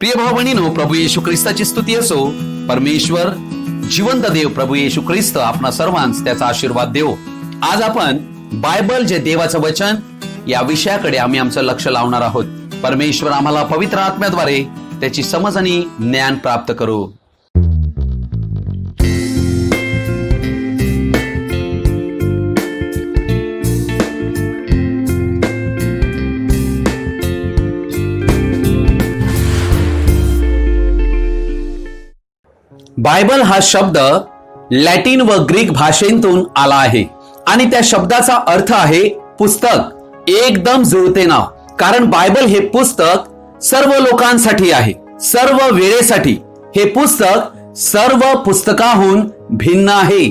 प्रिय भाऊ बहिणीनो, प्रभू येशू ख्रिस्ताची स्तुती असो. परमेश्वर जिवंत देव प्रभू येशू ख्रिस्त आपणा सर्वांस त्याचा आशीर्वाद देव. आज आपण बायबल जे देवाचं वचन या विषयाकडे आम्ही आमचं लक्ष लावणार आहोत. परमेश्वर आम्हाला पवित्र आत्म्याद्वारे त्याची समज आणि ज्ञान प्राप्त करू. बायबल हा शब्द लॅटिन व ग्रीक भाषेतून आला आहे आणि त्या शब्दाचा अर्थ आहे पुस्तक. एकदम जुळते नाव, कारण बायबल हे पुस्तक सर्व लोकांसाठी आहे, सर्व वेळेसाठी. हे पुस्तक सर्व पुस्तकाहून भिन्न आहे.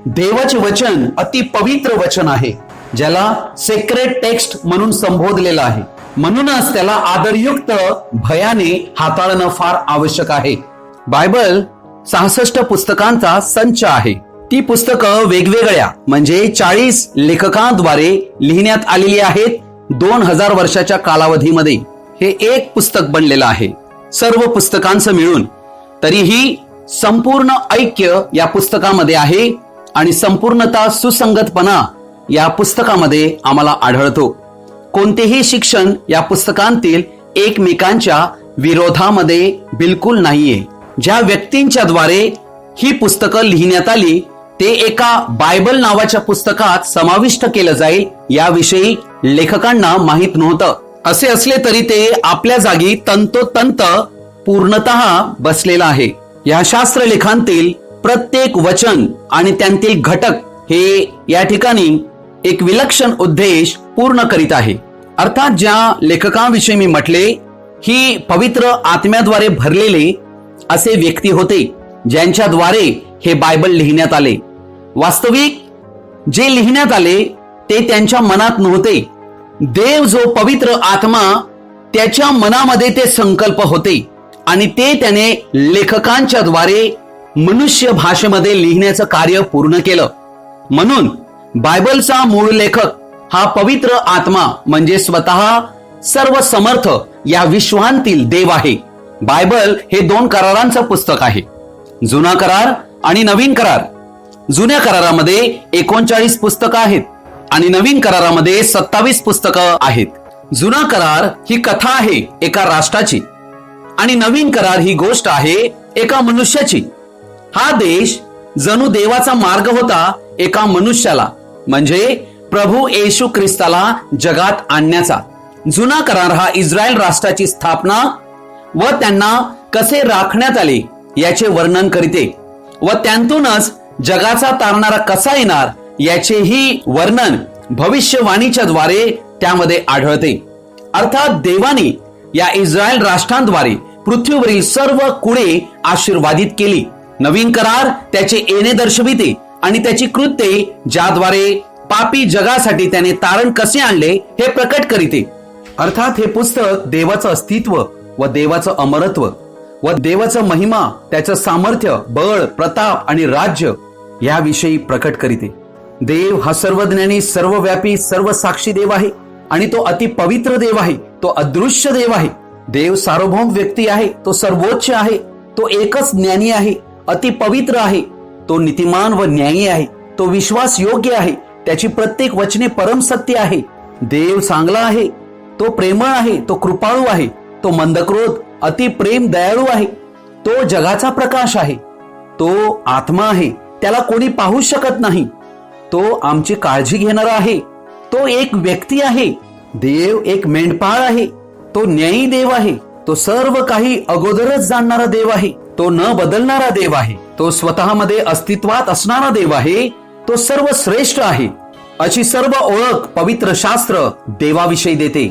देवाचे वचन अति पवित्र वचन आहे, ज्याला सेक्रेट टेक्स्ट म्हणून संबोधलेलं आहे. म्हणूनच त्याला आदरयुक्त भयाने हाताळणं फार आवश्यक आहे. बायबल 66 पुस्तकांचा संच आहे. ती पुस्तकं वेगवेगळ्या म्हणजे 40 लेखकांद्वारे लिहिण्यात आलेली आहेत. 2000 वर्षाच्या कालावधीमध्ये हे एक पुस्तक बनलेलं आहे. सर्व पुस्तकांचं मिळून तरीही संपूर्ण ऐक्य या पुस्तकामध्ये आहे आणि संपूर्णता, सुसंगतपणा या पुस्तकामध्ये आम्हाला आढळतो. कोणतेही शिक्षण या पुस्तकांतील एकमेकांच्या विरोधामध्ये बिलकुल नाहीये. ज्या व्यक्तींच्या द्वारे ही पुस्तकं लिहिण्यात आली ते एका बायबल नावाच्या पुस्तकात समाविष्ट केलं जाईल याविषयी लेखकांना माहित नव्हतं. असे असले तरी ते आपल्या जागी तंतोतंत पूर्णतः बसलेलं आहे. या शास्त्रलेखांतील प्रत्येक वचन आणि त्यांतील घटक हे या ठिकाणी एक विलक्षण उद्देश पूर्ण करीत आहे. अर्थात ज्या लेखकांविषयी मी म्हटले, ही पवित्र आत्म्याद्वारे भरलेले असे व्यक्ती होते ज्यांच्याद्वारे हे बायबल लिहिण्यात आले. वास्तविक जे लिहिण्यात आले ते त्यांच्या मनात नव्हते. देव जो पवित्र आत्मा, त्याच्या मनामध्ये ते संकल्प होते आणि ते त्याने लेखकांच्या द्वारे मनुष्य भाषेमध्ये लिहिण्याचं कार्य पूर्ण केलं. म्हणून बायबलचा मूळ लेखक हा पवित्र आत्मा म्हणजे स्वतः सर्व समर्थ या विश्वांतील देव आहे. बायबल हे 2 करारांचं पुस्तक आहे, जुना करार आणि नवीन करार. जुन्या करारामध्ये 39 पुस्तकं आहेत आणि नवीन करारामध्ये 27 पुस्तकं आहेत. जुना करार ही कथा आहे एका राष्ट्राची आणि नवीन करार ही गोष्ट आहे एका मनुष्याची. हा देश जणू देवाचा मार्ग होता एका मनुष्याला म्हणजे प्रभू येशू ख्रिस्ताला जगात आणण्याचा. जुना करार हा इस्रायल राष्ट्राची स्थापना व त्यांना कसे राखण्यात आले याचे वर्णन करीते व त्यांतूनच जगाचा तारणारा कसा येणार याचेही वर्णन भविष्यवाणीच्या द्वारे त्यामध्ये आढळते. अर्थात देवाने या इस्रायल राष्ट्रांद्वारे पृथ्वीवरील सर्व कुळे आशीर्वादित केली. नवीन करार त्याचे येणे दर्शविते आणि त्याची कृत्ये ज्याद्वारे पापी जगासाठी त्याने तारण कसे आणले हे प्रकट करीते. अर्थात हे पुस्तक देवाचं अस्तित्व व देवाचं अमरत्व व देवाचं महिमा, त्याचं सामर्थ्य, बळ, प्रताप आणि राज्य याविषयी प्रकट करीते. देव हा सर्वज्ञानी, सर्वव्यापी, सर्व साक्षी देव आहे आणि तो अति पवित्र देव आहे. तो अदृश्य देव आहे. देव सार्वभौम व्यक्ती आहे. तो सर्वोच्च आहे. तो एकच ज्ञानी आहे, अति पवित्र आहे. तो नीतिमान व न्यायी आहे. तो विश्वास योग्य आहे. त्याची प्रत्येक वचने परमसत्य आहे. देव चांगला आहे. तो प्रेमळ आहे. तो कृपाळू आहे. तो मंदक्रोध, अति प्रेम, दयाळू आहे. तो जगाचा प्रकाश आहे. तो आत्मा आहे, त्याला कोणी पाहू शकत नाही. तो आमची काळजी घेणारा आहे. तो एक व्यक्ती आहे. देव एक मेंढपाळ आहे. तो न्यायी देव आहे. तो सर्व काही अगोदरच जाणणारा देव आहे. तो न बदलणारा देव आहे. तो स्वतःमध्ये अस्तित्वात असणारा देव आहे. तो सर्व श्रेष्ठ आहे. अशी सर्व ओळख पवित्र शास्त्र देवाविषयी देते.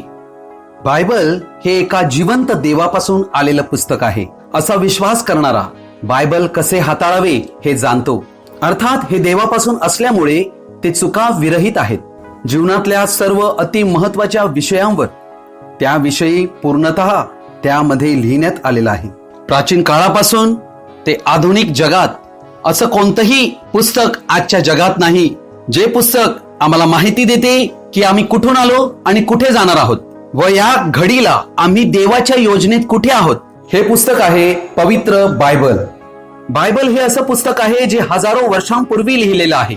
बायबल हे एका जिवंत देवापासून आलेलं पुस्तक आहे असा विश्वास करणारा बायबल कसे हाताळावे हे जाणतो. अर्थात हे देवापासून असल्यामुळे ते चुका विरहित आहेत. जीवनातल्या सर्व अति महत्वाच्या विषयांवर त्याविषयी पूर्णतः त्यामध्ये लिहिण्यात आलेलं आहे. प्राचीन काळापासून ते आधुनिक जगात असं कोणतंही पुस्तक आजच्या जगात नाही जे पुस्तक आम्हाला माहिती देते की आम्ही कुठून आलो आणि कुठे जाणार आहोत व या घडीला आम्ही देवाच्या योजनेत कुठे आहोत हे पुस्तक आहे पवित्र बायबल. बायबल हे असं पुस्तक आहे जे हजारो वर्षांपूर्वी लिहिलेलं आहे.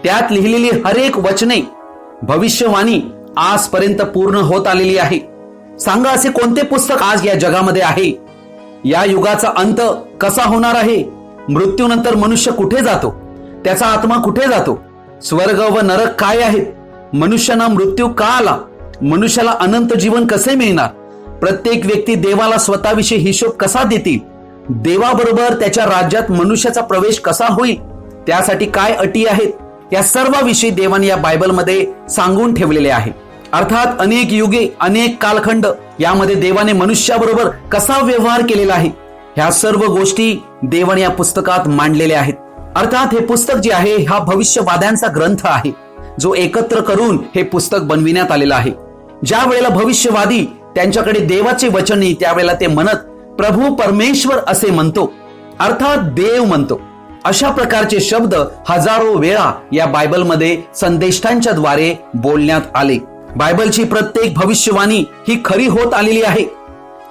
त्यात लिहिलेली हर एक वचने, भविष्यवाणी आजपर्यंत पूर्ण होत आलेली आहे. सांगा, असे कोणते पुस्तक आज या जगामध्ये आहे? या युगाचा अंत कसा होणार आहे? मृत्यूनंतर मनुष्य कुठे जातो? त्याचा आत्मा कुठे जातो? स्वर्ग व नरक काय आहेत? मनुष्याला मृत्यू का आला? मनुष्याला अनंत जीवन कसे मिळणार? प्रत्येक व्यक्ती देवाला स्वतःविषयी हिशोब कसा देतील? देवाबरोबर त्याच्या राज्यात मनुष्याचा प्रवेश कसा होईल? त्यासाठी काय अटी आहेत? या सर्व विषयी देवाने या बायबलमध्ये सांगून ठेवलेले आहे. अर्थात अनेक युगे, अनेक कालखंड यामध्ये देवाने मनुष्याबरोबर कसा व्यवहार केलेला आहे, ह्या सर्व गोष्टी देवाने या पुस्तकात मांडलेल्या आहेत. अर्थात हे पुस्तक जे आहे हा भविष्यवाद्यांचा ग्रंथ आहे, जो एकत्र करून हे पुस्तक बनविण्यात आलेलं आहे. ज्या वेळेला भविष्यवादी त्यांच्याकडे देवाचे वचन येईल त्यावेळेला ते म्हणत प्रभू परमेश्वर असे म्हणतो, अर्थात देव म्हणतो. अशा प्रकारचे शब्द हजारो वेळा या बायबलमध्ये संदेष्टांच्या द्वारे बोलण्यात आले. बायबलची प्रत्येक भविष्यवाणी ही खरी होत आलेली आहे.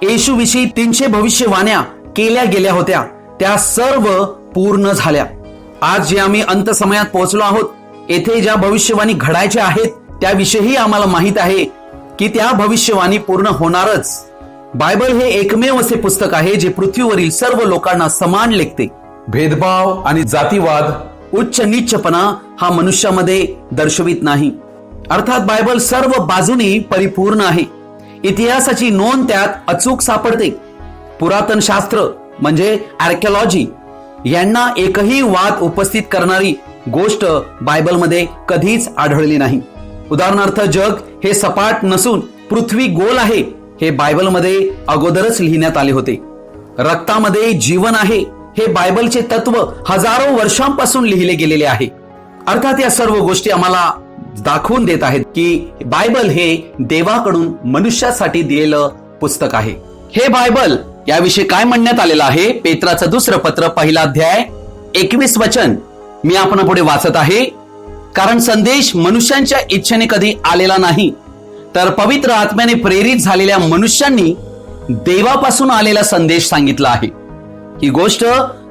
येशूविषयी 300 भविष्यवाण्या केल्या गेल्या होत्या, त्या सर्व पूर्ण झाल्या. आज जे आम्ही अंत समयात पोहोचलो आहोत, येथे ज्या भविष्यवाणी घडायच्या आहेत त्याविषयी आम्हाला माहित आहे की त्या भविष्यवाणी पूर्ण होणारच. बायबल हे एकमेव असे पुस्तक आहे जे पृथ्वीवरील सर्व लोकांना समान लेखते. भेदभाव आणि जातीवाद, उच्च नीचपणा हा मनुष्यामध्ये दर्शवित नाही. अर्थात बायबल सर्व बाजूनी परिपूर्ण आहे. इतिहासाची नोंद त्यात अचूक सापडते. पुरातन शास्त्र म्हणजे आर्किओलॉजी यांना एकही वाद उपस्थित करणारी गोष्ट बायबलमध्ये कधीच आढळली नाही. उदाहरणार्थ, जग हे सपाट नसून पृथ्वी गोल आहे हे बायबलमध्ये अगोदरच लिहिण्यात आले होते. रक्तामध्ये जीवन आहे हे बायबलचे तत्व हजारो वर्षांपासून लिहिले गेलेले आहे. अर्थात या सर्व गोष्टी आम्हाला दाखवून देत आहेत की बायबल हे देवाकडून मनुष्यासाठी दिलेलं पुस्तक आहे. हे बायबल याविषयी काय म्हणण्यात आलेलं आहे? पेत्राचं दुसरं पत्र, पहिला अध्याय 21 वचन मी आपणापुढे वाचत आहे. कारण संदेश मनुष्यांच्या इच्छेने कधी आलेला नाही, तर पवित्र आत्म्याने प्रेरित झालेल्या मनुष्यांनी देवापासून आलेला संदेश सांगितला आहे. ही गोष्ट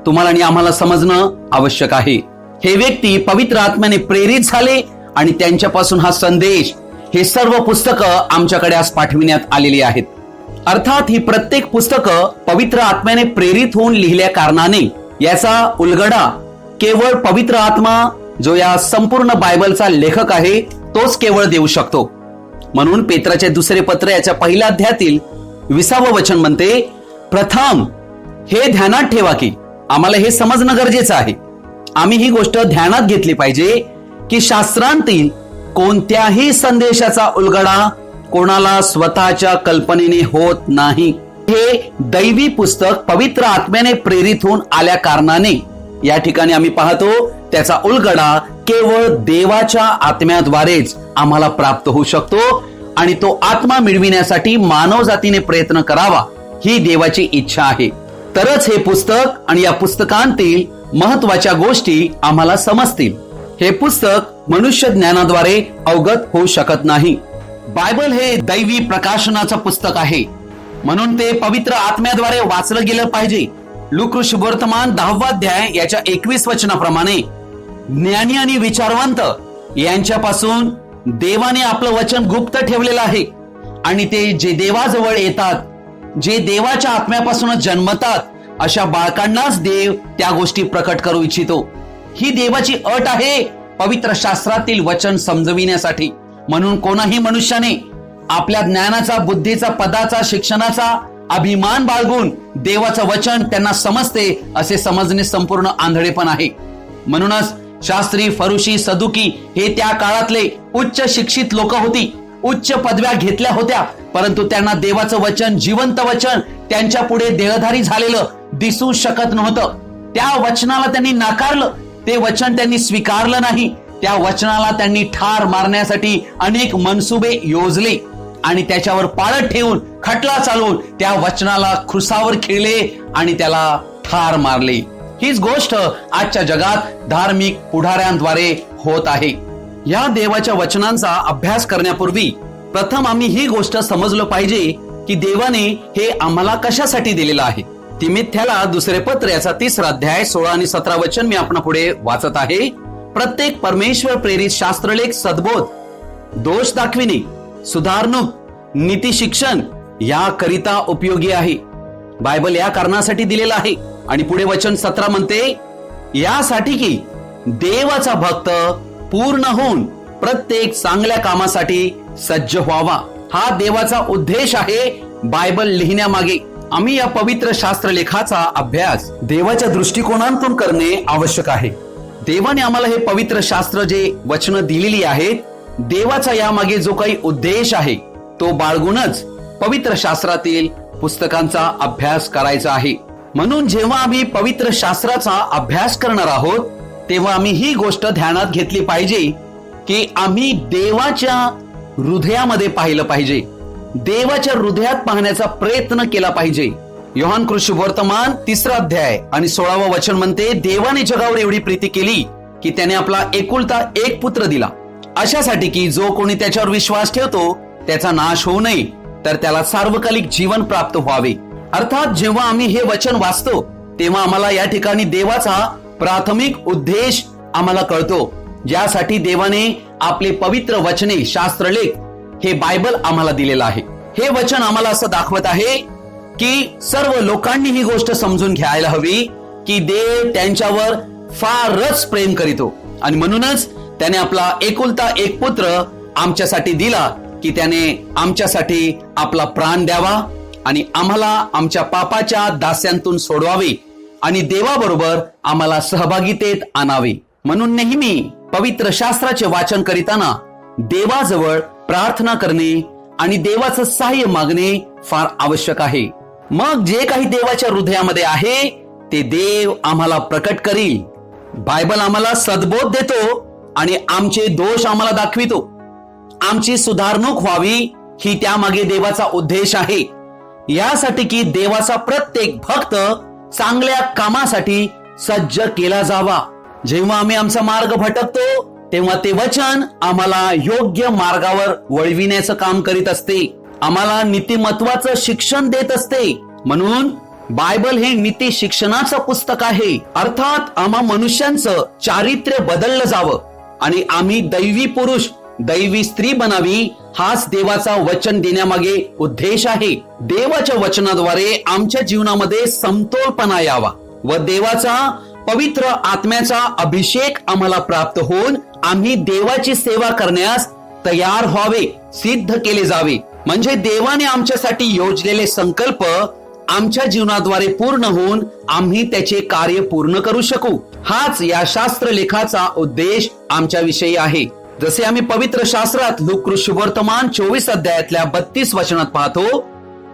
तुम्हाला आणि आम्हाला समजणं आवश्यक आहे. हे व्यक्ती पवित्र आत्म्याने प्रेरित झाले आणि त्यांच्यापासून हा संदेश, हे सर्व पुस्तकं आमच्याकडे आज पाठविण्यात आलेली आहेत. अर्थात ही प्रत्येक पुस्तकं पवित्र आत्म्याने प्रेरित होऊन लिहिल्या कारणाने याचा उलगडा केवळ पवित्र आत्मा, जो या संपूर्ण बायबलचा लेखक आहे, तोच केवळ देऊ शकतो. म्हणून पेत्राचे दुसरे पत्र याच्या पहिल्या अध्यायातील 20 वचन म्हणते, प्रथम हे ध्यानात ठेवा की आम्हाला हे समजणं गरजेचं आहे. आम्ही ही गोष्ट ध्यानात घेतली पाहिजे की शास्त्रांतील कोणत्याही संदेशाचा उलगडा कोणाला स्वतःच्या कल्पनेने होत नाही. हे दैवी पुस्तक पवित्र आत्म्याने प्रेरित होऊन आल्या कारणाने या ठिकाणी आम्ही पाहतो त्याचा उलगडा केवळ देवाच्या आत्म्याद्वारेच आम्हाला प्राप्त होऊ शकतो आणि तो आत्मा मिळविण्यासाठी मानव जातीने प्रयत्न करावा ही देवाची इच्छा आहे. तरच हे पुस्तक आणि या पुस्तकांतील महत्वाच्या गोष्टी आम्हाला समजतील. हे पुस्तक मनुष्य ज्ञानाद्वारे अवगत होऊ शकत नाही. बायबल हे दैवी प्रकाशनाचं पुस्तक आहे, म्हणून ते पवित्र आत्म्याद्वारे वाचलं गेलं पाहिजे. लूका शुभवर्तमान 10 अध्याय याच्या 21 वचनाप्रमाणे ज्ञानी आणि विचारवंत यांच्यापासून देवाने आपलं वचन गुप्त ठेवलेलं आहे आणि ते जे देवाजवळ येतात, जे देवाच्या आत्म्यापासूनच जन्मतात, अशा बाळकांनाच देव त्या गोष्टी प्रकट करू इच्छितो. ही देवाची अट आहे पवित्र शास्त्रातील वचन समजविण्यासाठी. म्हणून कोणाही मनुष्याने आपल्या ज्ञानाचा, बुद्धीचा, पदाचा, शिक्षणाचा अभिमान बाळगून देवाचं वचन त्यांना समजते असे समजणे संपूर्ण आंधळेपण आहे. म्हणूनच शास्त्री, फरुशी, सदुकी हे त्या काळातले उच्च शिक्षित लोक होती. उच्च पदव्या घेतल्या होत्या, परंतु त्यांना देवाचं वचन, जिवंत वचन त्यांच्या पुढे देहधारी झालेलं दिसू शकत नव्हतं. त्या वचनाला त्यांनी नाकारलं, ते वचन त्यांनी स्वीकारलं नाही. त्या वचनाला त्यांनी ठार मारण्यासाठी अनेक मनसुबे योजले आणि त्याच्यावर पाळत ठेवून, खटला चालवून त्या वचनाला खुर्सावर खेळले आणि त्याला ठार मारले. हीच गोष्ट आजच्या जगात धार्मिक पुढाऱ्यांद्वारे होत आहे. या देवाच्या वचनांचा अभ्यास करण्यापूर्वी प्रथम आम्ही ही गोष्ट समजलो पाहिजे की देवाने हे आम्हाला कशासाठी दिलेलं आहे. तिमिथ्याला दुसरे पत्र याचा 3 अध्याय 16 आणि 17 वचन मी आपणा पुढे वाचत आहे. प्रत्येक परमेश्वर प्रेरित शास्त्रलेख सद्बोध, दोष दाखविणे, सुधारणूक, नीती शिक्षण याकरिता उपयोगी आहे. बायबल या कारणासाठी दिलेला आहे. आणि पुढे वचन 17 म्हणते, यासाठी की देवाचा भक्त पूर्ण होऊन प्रत्येक चांगल्या कामासाठी सज्ज व्हावा. हा देवाचा उद्देश आहे बायबल लिहिण्यामागे. आम्ही या पवित्र शास्त्रलेखाचा अभ्यास देवाच्या दृष्टिकोनातून करणे आवश्यक आहे. देवाने आम्हाला हे पवित्र शास्त्र जे वचनं दिलेली आहेत, देवाचा यामागे जो काही उद्देश आहे तो बाळगूनच पवित्र शास्त्रातील पुस्तकांचा अभ्यास करायचा आहे. म्हणून जेव्हा आम्ही पवित्र शास्त्राचा अभ्यास करणार आहोत तेव्हा आम्ही ही गोष्ट ध्यानात घेतली पाहिजे की आम्ही देवाच्या हृदयामध्ये पाहिलं पाहिजे, देवाच्या हृदयात पाहण्याचा प्रयत्न केला पाहिजे. योहान कृष्णवर्तमान 3 अध्याय आणि 16 वचन म्हणते, देवाने जगावर एवढी प्रीती केली की त्याने आपला एकुलता एक पुत्र दिला, अशासाठी की जो कोणी त्याच्यावर विश्वास ठेवतो त्याचा नाश होऊ नये तर त्याला सार्वकालिक जीवन प्राप्त व्हावे. अर्थात जेव्हा आम्ही हे वचन वाचतो तेव्हा आम्हाला या ठिकाणी देवाचा प्राथमिक उद्देश आम्हाला कळतो, ज्यासाठी देवाने आपले पवित्र वचने शास्त्रलेख हे बायबल आम्हाला दिलेलं आहे. हे वचन आम्हाला असं दाखवत आहे की सर्व लोकांनी ही गोष्ट समजून घ्यायला हवी की देव त्यांच्यावर फारच प्रेम करीतो आणि म्हणूनच त्याने आपला एकुलता एक पुत्र आमच्यासाठी दिला की त्याने आमच्यासाठी आपला प्राण द्यावा आणि आम्हाला आमच्या पापाच्या दास्यांतून सोडवावे आणि देवाबरोबर आम्हाला सहभागितेत आणावे. म्हणून नेहमी पवित्र शास्त्राचे वाचन करीताना देवाजवळ प्रार्थना करणे आणि देवाचं सहाय्य मागणे फार आवश्यक आहे. मग जे काही देवाच्या हृदयामध्ये आहे ते देव आम्हाला प्रकट करील. बायबल आम्हाला सद्बोध देतो आणि आमचे दोष आम्हाला दाखवितो. आमची सुधारणूक व्हावी ही त्यामागे देवाचा उद्देश आहे, यासाठी की देवाचा प्रत्येक भक्त चांगल्या कामासाठी सज्ज केला जावा. जेव्हा आम्ही आमचा मार्ग भटकतो तेव्हा ते वचन आम्हाला योग्य मार्गावर वळविण्याचं काम करीत असते, आम्हाला नीतिमत्वाचं शिक्षण देत असते. म्हणून बायबल हे नीती शिक्षणाचं पुस्तक आहे. अर्थात आम्हा मनुष्यांचं चारित्र्य बदललं जावं आणि आम्ही दैवी पुरुष दैवी स्त्री बनावी, हाच देवाचा वचन देण्यामागे उद्देश आहे. देवाच्या वचनाद्वारे आमच्या जीवनामध्ये समतोलपणा यावा व देवाचा पवित्र आत्म्याचा अभिषेक आम्हाला प्राप्त होऊन आम्ही देवाची सेवा करण्यास तयार व्हावे, सिद्ध केले जावे. म्हणजे देवाने आमच्यासाठी योजलेले संकल्प आमच्या जीवनाद्वारे पूर्ण होऊन आम्ही त्याचे कार्य पूर्ण करू शकू. हाच या शास्त्रलेखाचा उद्देश आमच्या विषयी आहे. जसे आम्ही पवित्र शास्त्रात लूका सुवर्तमान 24 अध्यायातल्या 32 वचनात पाहतो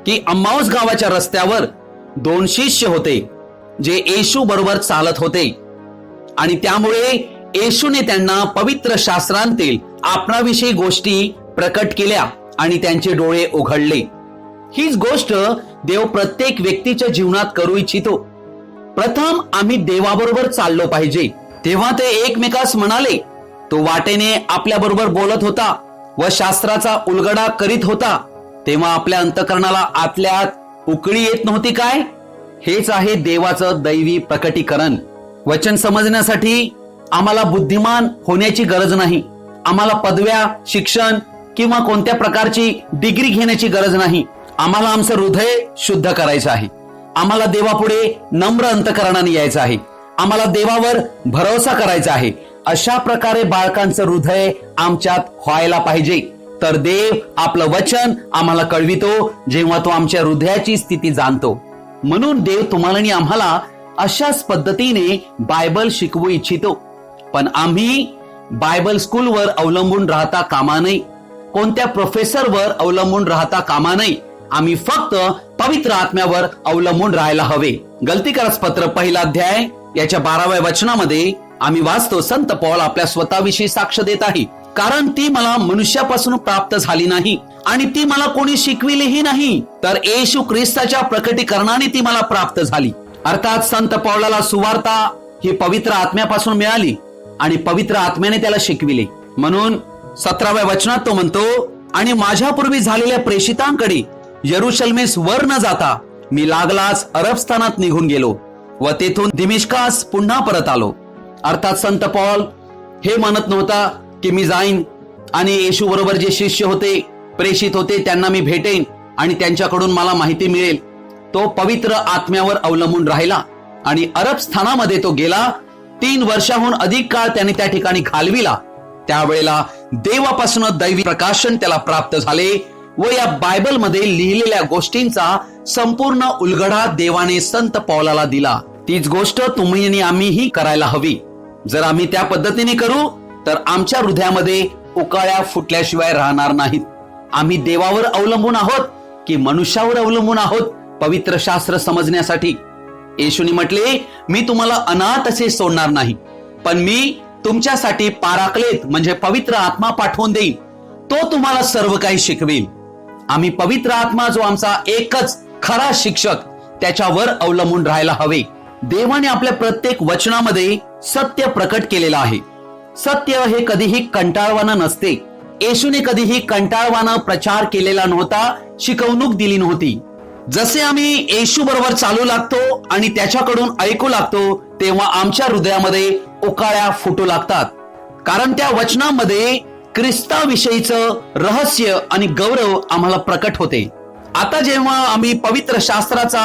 की अम्माऊस गावाच्या रस्त्यावर 2 शिष्य होते जे येशू बरोबर चालत होते आणि त्यामुळे येशूने त्यांना पवित्र शास्त्रांतील आपणाविषयी गोष्टी प्रकट केल्या आणि त्यांचे डोळे उघडले. हीच गोष्ट देव प्रत्येक व्यक्तीच्या जीवनात करू इच्छितो. प्रथम आम्ही देवाबरोबर चाललो पाहिजे. तेव्हा ते एकमेकास म्हणाले. तो वाटेने आपल्या बरोबर बोलत होता व शास्त्राचा उलगडा करीत होता तेव्हा आपल्या अंतःकरणाला आतल्यात उकळी येत नव्हती काय? हेच आहे देवाचं दैवी प्रकटीकरण. वचन समजण्यासाठी आम्हाला बुद्धिमान होण्याची गरज नाही, आम्हाला पदव्या, शिक्षण किंवा कोणत्या प्रकारची डिग्री घेण्याची गरज नाही. आम्हाला आमचं हृदय शुद्ध करायचं आहे, आम्हाला देवापुढे नम्र अंतःकरणाने यायचं आहे, आम्हाला देवावर भरोसा करायचा आहे. अशा प्रकारे बाळकांचं हृदय आमच्यात व्हायला पाहिजे. तर देव आपलं वचन आम्हाला कळवितो जेव्हा तो आमच्या हृदयाची स्थिती जाणतो. म्हणून देव तुम्हाला आणि आम्हाला अशाच पद्धतीने बायबल शिकवू इच्छितो. पण आम्ही बायबल स्कूलवर अवलंबून राहता कामा नये, कोणत्या प्रोफेसरवर अवलंबून राहता कामा नये. आम्ही फक्त पवित्र आत्म्यावर अवलंबून राहायला हवे. गलतीकारस पत्र 1 अध्याय याच्या 12व्या वचनामध्ये आम्ही वाचतो, संत पौल आपल्या स्वतःविषयी साक्ष देत आहे, कारण ती मला मनुष्यापासून प्राप्त झाली नाही आणि ती मला कोणी शिकविलीही नाही, तर येशू ख्रिस्ताच्या प्रकटीकरणाने ती मला प्राप्त झाली. अर्थात संत पौलाला सुवार्ता ही पवित्र आत्म्यापासून मिळाली आणि पवित्र आत्म्याने त्याला शिकविले. म्हणून 17व्या वचनात तो म्हणतो, आणि माझ्यापूर्वी झालेल्या प्रेषितांकडे यरुशलेमेस वर न जाता मी लागलाच अरबस्थानात निघून गेलो व तेथून दिमिश्कास पुन्हा परत आलो. अर्थात संत पौल हे म्हणत नव्हता की मी जाईन आणि येशू बरोबर जे शिष्य होते, प्रेषित होते, त्यांना मी भेटेन आणि त्यांच्याकडून मला माहिती मिळेल. तो पवित्र आत्म्यावर अवलंबून राहिला आणि अरब स्थानामध्ये तो गेला. 3 वर्षाहून अधिक काळ त्याने त्या ठिकाणी घालविला. त्यावेळेला देवापासून दैवी प्रकाशन त्याला प्राप्त झाले व या बायबलमध्ये लिहिलेल्या गोष्टींचा संपूर्ण उलगडा देवाने संत पौलाला दिला. तीच गोष्ट तुम्ही आणि आम्हीही करायला हवी. जर आम्ही त्या पद्धतीने करू तर आमच्या हृदयामध्ये उकाळ्या फुटल्याशिवाय राहणार नाहीत. आम्ही देवावर अवलंबून आहोत की मनुष्यावर अवलंबून आहोत पवित्र शास्त्र समजण्यासाठी. येशूने म्हटले, मी तुम्हाला अनाथ असे सोडणार नाही, पण मी तुमच्यासाठी पाराकलेत म्हणजे पवित्र आत्मा पाठवून देईन. तो तुम्हाला सर्व काही शिकवेल. आम्ही पवित्र आत्मा जो आमचा एकच खरा शिक्षक त्याच्यावर अवलंबून राहायला हवे. देवाने आपल्या प्रत्येक वचनामध्ये सत्य प्रकट केलेलं आहे. सत्य हे कधीही कंटाळवाणं नसते. येशूने कधीही कंटाळवाणं प्रचार केलेला नव्हता, शिकवणूक दिली नव्हती. जसे आम्ही येशू बरोबर चालू लागतो आणि त्याच्याकडून ऐकू लागतो तेव्हा आमच्या हृदयामध्ये उकाळ्या फुटू लागतात, कारण त्या वचनामध्ये ख्रिस्ताविषयीचं रहस्य आणि गौरव आम्हाला प्रकट होते. आता जेव्हा आम्ही पवित्र शास्त्राचा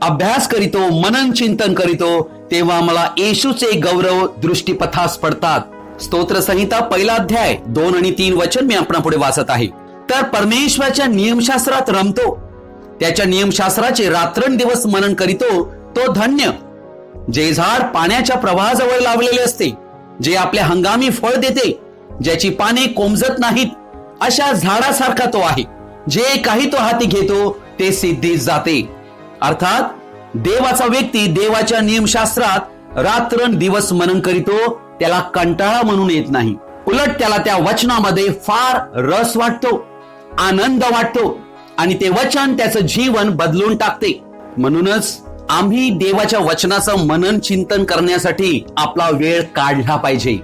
अभ्यास करीतो, मनन चिंतन करीतो, तेव्हा मला येशूचे गौरव दृष्टीपथास पडतात. स्तोत्र संहिता 1 अध्याय 2 आणि 3 वचन मी आपणापुढे वाचत आहे. तर परमेश्वराच्या नियमशास्त्रात रमतो, त्याच्या नियमशास्त्राचे रात्रंदिवस मनन करीतो, तो धन्य. जे झाड पाण्याच्या प्रवाहाजवळ लावलेले असते, जे आपल्या हंगामी फळ देते, ज्याची पाने कोमजत नाहीत, अशा झाडासारखा तो आहे. जे काही तो हाती घेतो ते सिद्धीस जाते. अर्थात देवाचा व्यक्ती देवाच्या नियमशास्त्रात रात्रंदिवस मनन करीतो, त्याला कंटाळा म्हणून येत नाही. उलट त्याला त्या वचनामध्ये फार रस वाटतो, आनंद वाटतो आणि ते वचन त्याचं जीवन बदलून टाकते. म्हणूनच आम्ही देवाच्या वचनाचं मनन चिंतन करण्यासाठी आपला वेळ काढला पाहिजे.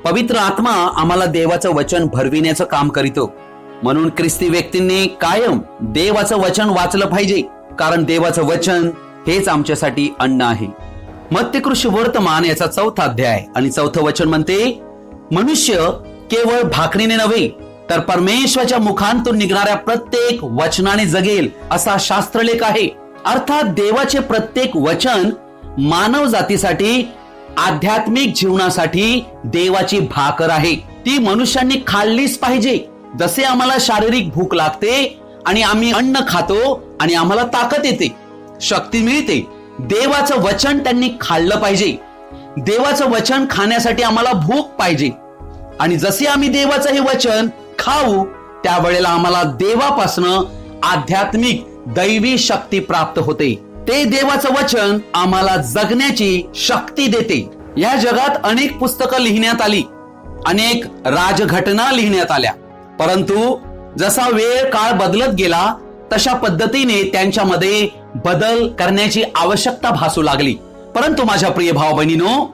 पवित्र आत्मा आम्हाला देवाचं वचन भरविण्याचं काम करीतो. म्हणून ख्रिस्ती व्यक्तींनी कायम देवाचं वचन वाचलं पाहिजे, कारण देवाचं वचन हेच आमच्यासाठी अन्न आहे. मत्तेकृष्ण वर्तमान याचा 4 अध्याय आणि 4 वचन म्हणते, मनुष्य केवळ भाकरीने नव्हे तर परमेश्वराच्या मुखांतून निघणाऱ्या प्रत्येक वचनाने जगेल असा शास्त्रलेख आहे. अर्थात देवाचे प्रत्येक वचन मानव जातीसाठी, आध्यात्मिक जीवनासाठी देवाची भाकर आहे. ती मनुष्यांनी खाल्लीच पाहिजे. जसे आम्हाला शारीरिक भूक लागते आणि आम्ही अन्न खातो आणि आम्हाला ताकद येते, शक्ती मिळते, देवाचं वचन त्यांनी खाल्लं पाहिजे. देवाचं वचन खाण्यासाठी आम्हाला भूक पाहिजे आणि जसे आम्ही देवाचं हे वचन खाऊ त्यावेळेला आम्हाला देवापासनं आध्यात्मिक दैवी शक्ती प्राप्त होते. ते देवाचं वचन आम्हाला जगण्याची शक्ती देते. या जगात अनेक पुस्तकं लिहिण्यात आली, अनेक राजघटना लिहिण्यात आल्या, परंतु जसा वेळ काळ बदलत गेला तशा पद्धतीने त्यांच्यामध्ये बदल करण्याची आवश्यकता भासू लागली. परंतु माझ्या प्रिय भाव बहिणीनो,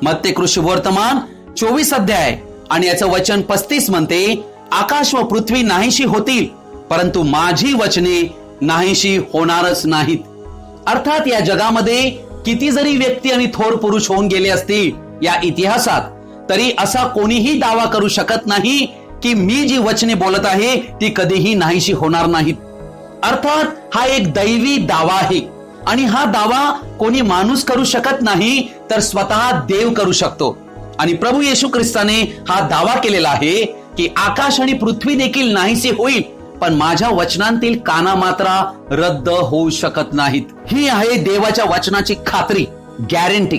मत्तेकृष्ण वर्तमान 24 अध्याय आणि याचं वचन 35 म्हणते, आकाश व पृथ्वी नाहीशी होतील परंतु माझी वचने नाहीशी होणारच नाहीत. अर्थात या जगामध्ये किती जरी व्यक्ती आणि थोर पुरुष होऊन गेले असतील या इतिहासात, तरी असा कोणीही दावा करू शकत नाही की मी जी वचने बोलत आहे ती कधीही नाहीशी होणार नाहीत. अर्थात हा एक दैवी दावा आहे आणि हा दावा कोणी माणूस करू शकत नाही तर स्वतः देव करू शकतो. आणि प्रभू येशू ख्रिस्ताने हा दावा केलेला आहे की आकाश आणि पृथ्वी देखील नाहीसे होईल पण माझ्या वचनांतील काना मात्रा रद्द होऊ शकत नाहीत. ही आहे देवाच्या वचनाची खात्री, गॅरंटी.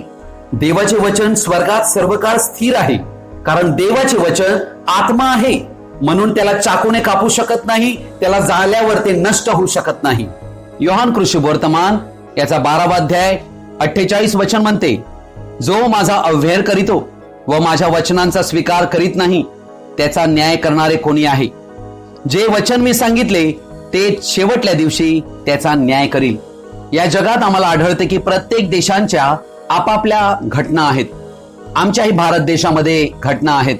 देवाचे वचन स्वर्गात सर्वकाळ स्थिर आहे, कारण देवाचे वचन आत्मा आहे, म्हणून त्याला चाकूने कापू शकत नाही, त्याला जाळल्यावर ते नष्ट होऊ शकत नाही. योहान कृष्ण वर्तमान याचा 12 अध्याय 48 वचन म्हणते, जो माझा अव्हेर करीतो व माझ्या वचनांचा स्वीकार करीत नाही त्याचा न्याय करणारे कोणी आहे. जे वचन मी सांगितले ते शेवटल्या दिवशी त्याचा न्याय करील. या जगात आम्हाला आढळते की प्रत्येक देशांच्या आपापल्या घटना आहेत. आमच्याही भारत देशामध्ये घटना आहेत.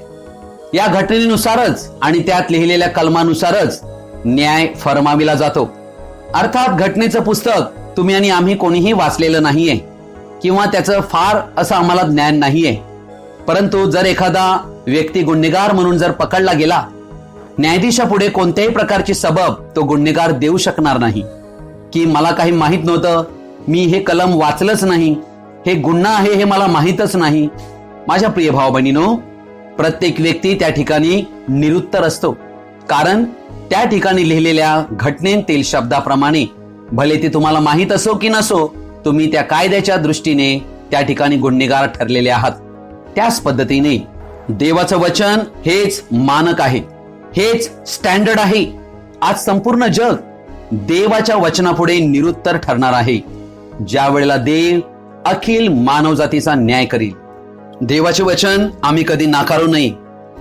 या घटनेनुसारच आणि त्यात लिहिलेल्या कलमानुसारच न्याय फरमाविला जातो. अर्थात घटनेचं पुस्तक तुम्ही आणि आम्ही कोणीही वाचलेलं नाहीये किंवा त्याचं फार असं आम्हाला ज्ञान नाहीये. परंतु जर एखादा व्यक्ती गुन्हेगार म्हणून जर पकडला गेला, न्यायाधीशापुढे कोणत्याही प्रकारची सबब तो गुन्हेगार देऊ शकणार नाही की मला काही माहित नव्हतं, मी हे कलम वाचलंच नाही, हे गुन्हा आहे हे मला माहीतच नाही. माझ्या प्रिय भाऊ बहिणीनो, प्रत्येक व्यक्ती त्या ठिकाणी निरुत्तर असतो, कारण त्या ठिकाणी लिहिलेल्या घटनेतील शब्दाप्रमाणे भले ते तुम्हाला माहीत असो की नसो, तुम्ही त्या कायद्याच्या दृष्टीने त्या ठिकाणी गुन्हेगार ठरलेले आहात. त्याच पद्धतीने देवाचं वचन हेच मानक आहे, हेच स्टँडर्ड आहे. आज संपूर्ण जग देवाच्या वचनापुढे निरुत्तर ठरणार आहे, ज्या वेळेला देव अखिल मानवजातीचा न्याय करील. देवाचे वचन आम्ही कधी नाकारू नये,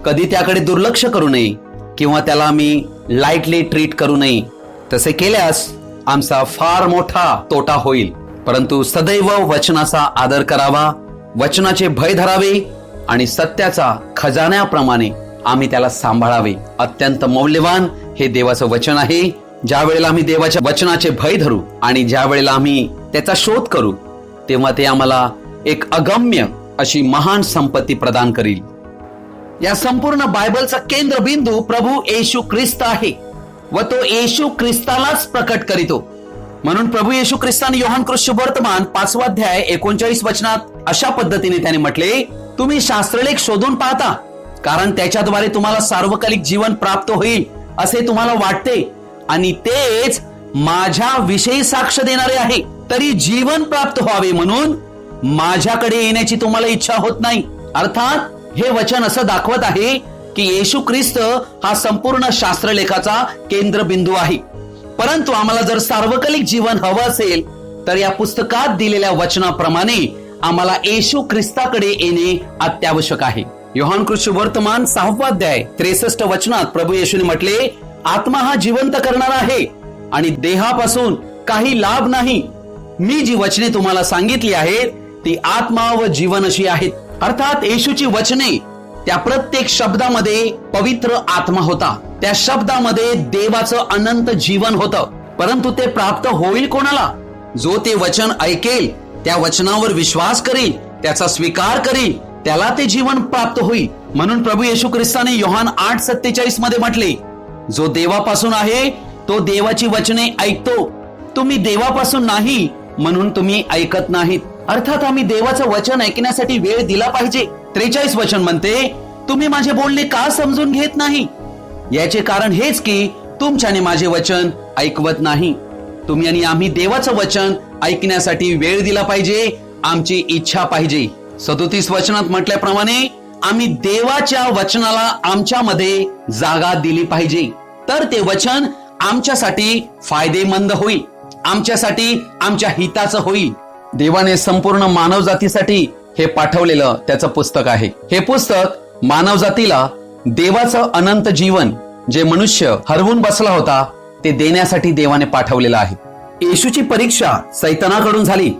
कधी त्याकडे दुर्लक्ष करू नये किंवा त्याला आम्ही लाईटली ट्रीट करू नये. तसे केल्यास आमचा फार मोठा तोटा होईल. परंतु सदैव वचनाचा आदर करावा, वचनाचे भय धरावे आणि सत्याचा खजान्याप्रमाणे आम्ही त्याला सांभाळावे. अत्यंत मौल्यवान हे देवाचं वचन आहे. ज्या वेळेला आम्ही देवाच्या वचनाचे भय धरू आणि ज्या वेळेला आम्ही त्याचा शोध करू, तेव्हा ते आम्हाला एक अगम्य अशी महान संपत्ती प्रदान करील. या संपूर्ण बायबलचा केंद्रबिंदू प्रभू येशू ख्रिस्त आहे व तो येशू ख्रिस्तालाच प्रकट करीतो. म्हणून प्रभू येशू ख्रिस्ताने योहान सुवर्तमान 5 अध्याय 39 वचनात अशा पद्धतीने त्याने म्हटले, तुम्ही शास्त्रलेख शोधून पाहता कारण त्याच्याद्वारे तुम्हाला सार्वकालिक जीवन प्राप्त होईल असे तुम्हाला वाटते आणि तेच माझ्या विषयी साक्ष देणारे आहे. तरी जीवन प्राप्त व्हावे म्हणून माझ्याकडे येण्याची तुम्हाला इच्छा होत नाही. अर्थात हे वचन असं दाखवत आहे की येशू ख्रिस्त हा संपूर्ण शास्त्रलेखाचा केंद्रबिंदू आहे. परंतु आम्हाला जर सार्वकालिक जीवन हवं असेल तर या पुस्तकात दिलेल्या वचनाप्रमाणे आम्हाला येशू ख्रिस्ताकडे येणे अत्यावश्यक आहे. योहान सुवर्तमान 6 अध्याय 63 वचनात प्रभू येशूने म्हटले, आत्मा हा जिवंत करणारा आहे आणि देहापासून काही लाभ नाही. मी जी वचने तुम्हाला सांगितली आहेत ती आत्मा व जीवन अशी आहेत. अर्थात येशूची वचने त्या प्रत्येक शब्दामध्ये पवित्र आत्मा होता, त्या शब्दामध्ये देवाचं अनंत जीवन होतं. परंतु ते प्राप्त होईल कोणाला? जो ते वचन ऐकेल, त्या वचनावर विश्वास करेल, त्याचा स्वीकार करेल, त्याला ते जीवन प्राप्त होईल. म्हणून प्रभू येशू ख्रिस्ताने योहान 8:47 मध्ये म्हटले, जो देवापासून आहे तो देवाची वचने ऐकतो. तुम्ही देवापासून नाही म्हणून तुम्ही ऐकत नाहीत. अर्थात आम्ही देवाचं वचन ऐकण्यासाठी वेळ दिला पाहिजे. 43 वचन म्हणते, तुम्ही माझे बोलणे का समजून घेत नाही? याचे कारण हेच की तुमच्याने माझे वचन ऐकवत नाही. तुम्ही आणि आम्ही देवाचं वचन ऐकण्यासाठी वेळ दिला पाहिजे, आमची इच्छा पाहिजे. 37 वचनात म्हटल्याप्रमाणे आम्ही देवाच्या वचनाला आमच्यामध्ये जागा दिली पाहिजे, तर ते वचन आमच्यासाठी फायदेमंद होईल, आमच्यासाठी आमच्या हिताचं होईल. देवाने संपूर्ण मानवजातीसाठी हे पाठवलेलं त्याचं पुस्तक आहे. हे पुस्तक मानवजातीला देवाचं अनंत जीवन जे मनुष्य हरवून बसला होता ते देण्यासाठी देवाने पाठवलेलं आहे. येशूची परीक्षा सैतानाकडून झाली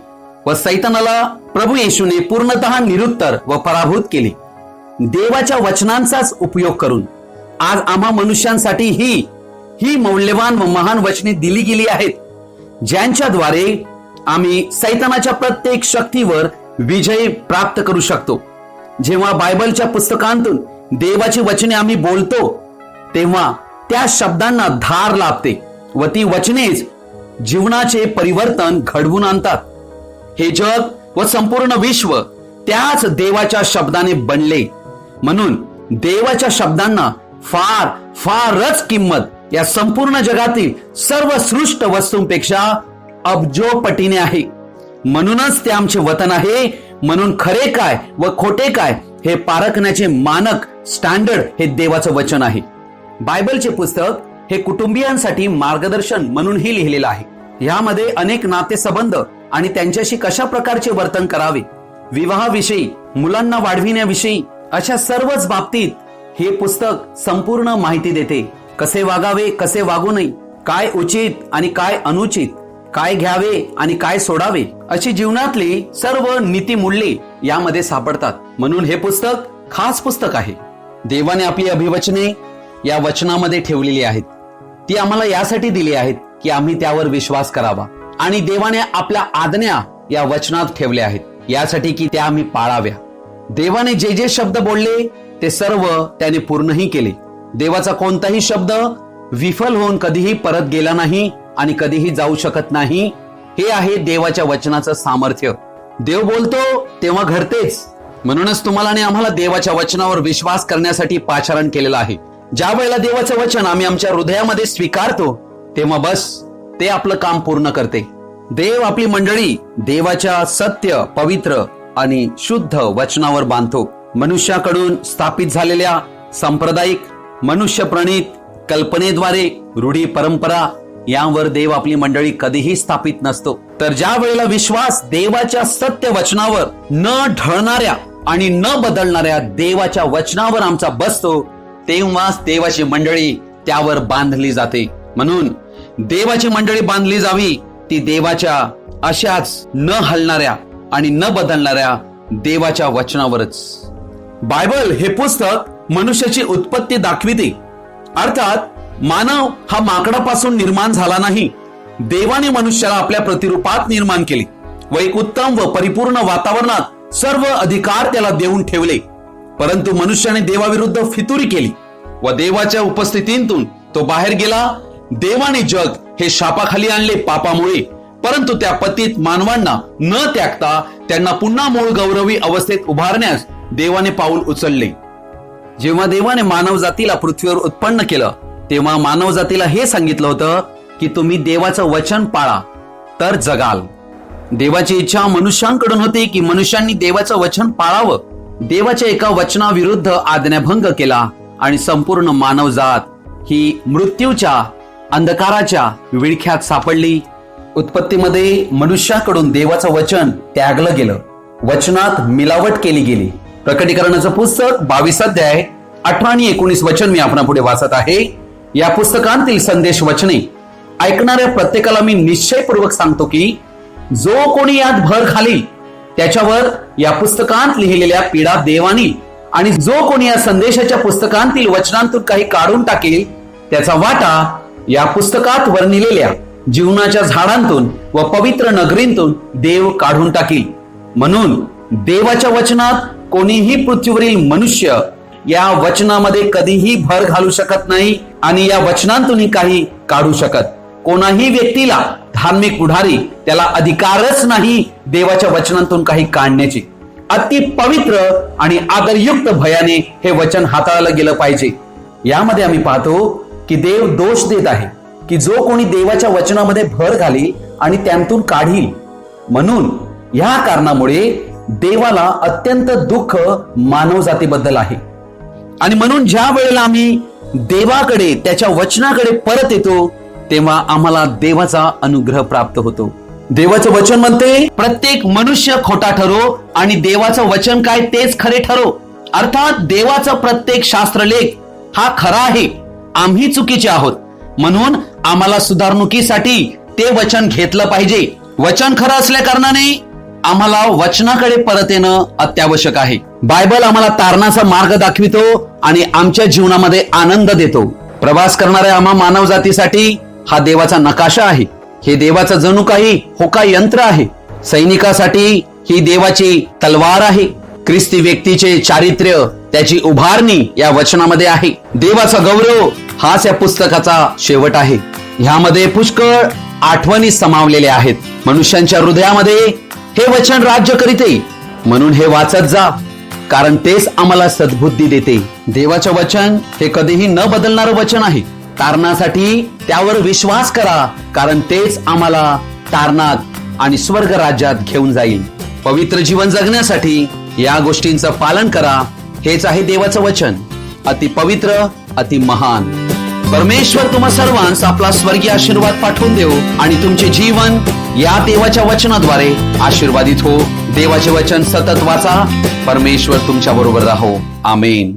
व सैतानाला प्रभू येशूने पूर्णतः निरुत्तर व पराभूत केले. देवाच्या वचनांचाच उपयोग करून आज आम्हा मनुष्यांसाठी ही मौल्यवान व महान वचने दिली गेली आहेत, ज्यांच्याद्वारे आम्ही सैतानाच्या प्रत्येक शक्तीवर विजय प्राप्त करू शकतो. जेव्हा बायबलच्या पुस्तकांतून देवाची वचने आम्ही बोलतो तेव्हा त्या शब्दांना धार लाभते व ती वचनेच जीवनाचे परिवर्तन घडवून आणतात. हे जग व संपूर्ण विश्व त्याच देवाच्या शब्दाने बनले. म्हणून देवाच्या शब्दांना फारच किंमत या संपूर्ण जगातील सर्व सृष्ट वस्तूंपेक्षा अब्जोपटीने आहे. म्हणूनच ते आमचे वतन आहे. म्हणून खरे काय व खोटे काय हे पारखण्याचे मानक स्टँडर्ड हे देवाचं वचन आहे. बायबलचे पुस्तक हे कुटुंबियांसाठी मार्गदर्शन म्हणूनही लिहिलेलं आहे. यामध्ये अनेक नातेसंबंध आणि त्यांच्याशी कशा प्रकारचे वर्तन करावे, विवाहाविषयी, मुलांना वाढविण्याविषयी अशा सर्वच बाबतीत हे पुस्तक संपूर्ण माहिती देते. कसे वागावे, कसे वागू नये, काय उचित आणि काय अनुचित, काय घ्यावे आणि काय सोडावे, अशी जीवनातली सर्व नीतिमूल्ये यामध्ये सापडतात. म्हणून हे पुस्तक खास पुस्तक आहे. देवाने आपली अभिवचने या वचनामध्ये ठेवलेली आहेत. ती आम्हाला यासाठी दिली आहेत की आम्ही त्यावर विश्वास करावा आणि देवाने आपल्या आज्ञा या वचनात ठेवल्या आहेत यासाठी की त्या आम्ही पाळाव्या. देवाने जे जे शब्द बोलले ते सर्व त्याने पूर्णही केले. देवाचा कोणताही शब्द विफल होऊन कधीही परत गेला नाही आणि कधीही जाऊ शकत नाही. हे आहे देवाच्या वचनाचं सामर्थ्य. देव बोलतो तेव्हा घडतेच. म्हणूनच तुम्हाला आणि आम्हाला देवाच्या वचनावर विश्वास करण्यासाठी पाचारण केलेलं आहे. ज्या वेळेला देवाचं वचन आम्ही आमच्या हृदयामध्ये स्वीकारतो तेव्हा बस ते आपलं काम पूर्ण करते. देव आपली मंडळी देवाच्या सत्य, पवित्र आणि शुद्ध वचनावर बांधतो. मनुष्याकडून स्थापित झालेल्या सांप्रदायिक, मनुष्य प्रणित कल्पनेद्वारे, रूढी, परंपरा यावर देव आपली मंडळी कधीही स्थापित नसतो. तर ज्या वेळेला विश्वास देवाच्या सत्य वचनावर, न ढळणाऱ्या आणि न बदलणाऱ्या देवाच्या वचनावर आमचा बसतो तेव्हाच देवाची मंडळी त्यावर बांधली जाते. म्हणून देवाची मंडळी बांधली जावी ती देवाच्या अशाच न हलणाऱ्या आणि न बदलणाऱ्या देवाच्या वचनावरच. बायबल हे पुस्तक मनुष्याची उत्पत्ती दाखविते. अर्थात मानव हा माकडापासून निर्माण झाला नाही. देवाने मनुष्याला आपल्या प्रतिरूपात निर्माण केले व एक उत्तम व परिपूर्ण वातावरणात सर्व अधिकार त्याला देऊन ठेवले. परंतु मनुष्याने देवाविरुद्ध फितुरी केली व देवाच्या उपस्थितीतून तो बाहेर गेला. देवाने जग हे शापाखाली आणले पापामुळे. परंतु त्या पतीत मानवांना न त्यागता त्यांना पुन्हा मूळ गौरवी अवस्थेत उभारण्यास देवाने पाऊल उचलले. जेव्हा देवाने मानव जातीला पृथ्वीवर उत्पन्न केलं तेव्हा मानव जातीला हे सांगितलं होतं की तुम्ही देवाचं वचन पाळा तर जगाल. देवाची इच्छा मनुष्यांकडून होती की मनुष्यांनी देवाचं वचन पाळावं. देवाच्या एका वचनाविरुद्ध आज्ञाभंग केला आणि संपूर्ण मानवजात ही मृत्यूच्या अंधकाराच्या विळख्यात सापडली. उत्पत्तीमध्ये मनुष्याकडून देवाचं वचन त्यागलं गेलं. वचनात मिलावट केली गेली. प्रकटीकरणाचं पुस्तक 22 अध्याय 18 आणि 19 वचन मी आपणापुढे वाचत आहे. या पुस्तकांतील संदेश वचने ऐकणाऱ्या प्रत्येकाला मी निश्चयपूर्वक सांगतो की जो कोणी यात भर घालील त्याच्यावर या पुस्तकांत लिहिलेल्या पीडा देवानी आणि जो कोणी या संदेशाच्या पुस्तकांतील वचनांतून काही काढून टाकेल त्याचा वाटा या पुस्तकात वर्णिलेल्या जीवनाच्या झाडांतून व पवित्र नगरींतून देव काढून टाकील. म्हणून देवाच्या वचनात कोणीही पृथ्वीवरील मनुष्य या वचनामध्ये कधीही भर घालू शकत नाही आणि या वचनांतूनही काही काढू शकत. कोणाही व्यक्तीला धार्मिक पुढारी त्याला अधिकारच नाही देवाच्या वचनांतून काही काढण्याची. अति पवित्र आणि आदरयुक्त भयाने हे वचन हाताळलं गेलं पाहिजे. यामध्ये आम्ही पाहतो की देव दोष देत आहे की जो कोणी देवाच्या वचनामध्ये भर घालील आणि त्यांतून काढील. म्हणून या कारणामुळे देवाला अत्यंत दुःख मानव जातीबद्दल आहे. आणि म्हणून ज्या वेळेला आम्ही देवाकडे त्याच्या वचनाकडे परत येतो तेव्हा आम्हाला देवाचा अनुग्रह प्राप्त होतो. देवाचं वचन म्हणते प्रत्येक मनुष्य खोटा ठरो आणि देवाचं वचन काय तेच खरे ठरो. अर्थात देवाचा प्रत्येक शास्त्रलेख हा खरा आहे. आम्ही चुकीचे आहोत. म्हणून आम्हाला सुधारणुकीसाठी ते वचन घेतलं पाहिजे. वचन खरं असल्या कारणाने आम्हाला वचनाकडे परत येणं अत्यावश्यक आहे. बायबल आम्हाला तारणाचा मार्ग दाखवितो आणि आमच्या जीवनामध्ये आनंद देतो. प्रवास करणाऱ्या आम्हा मानव जातीसाठी हा देवाचा नकाशा आहे. हे देवाचं जणू काही होका यंत्र आहे. सैनिकासाठी ही देवाची तलवार आहे. ख्रिस्ती व्यक्तीचे चारित्र्य, त्याची उभारणी या वचनामध्ये आहे. देवाचा गौरव हाच या पुस्तकाचा शेवट आहे. ह्यामध्ये पुष्कळ आठवणी समावलेल्या आहेत. मनुष्यांच्या हृदयामध्ये हे वचन राज्य करीते. म्हणून हे वाचत जा, कारण तेच आम्हाला सद्बुद्धी देते. देवाचं वचन हे कधीही न बदलणारं वचन आहे. तारणासाठी त्यावर विश्वास करा, कारण तेच आम्हाला तारणात आणि स्वर्ग राज्यात घेऊन जाईल. पवित्र जीवन जगण्यासाठी या गोष्टींचं पालन करा. हेच आहे देवाचं वचन, अति पवित्र, अति महान. परमेश्वर तुम्हा सर्वांस आपला स्वर्गीय आशीर्वाद पाठवून देव आणि तुमचे जीवन या देवाच्या वचनाद्वारे आशीर्वादित हो. देवाचे वचन सतत वाचा. परमेश्वर तुमच्या बरोबर राहो. आमेन.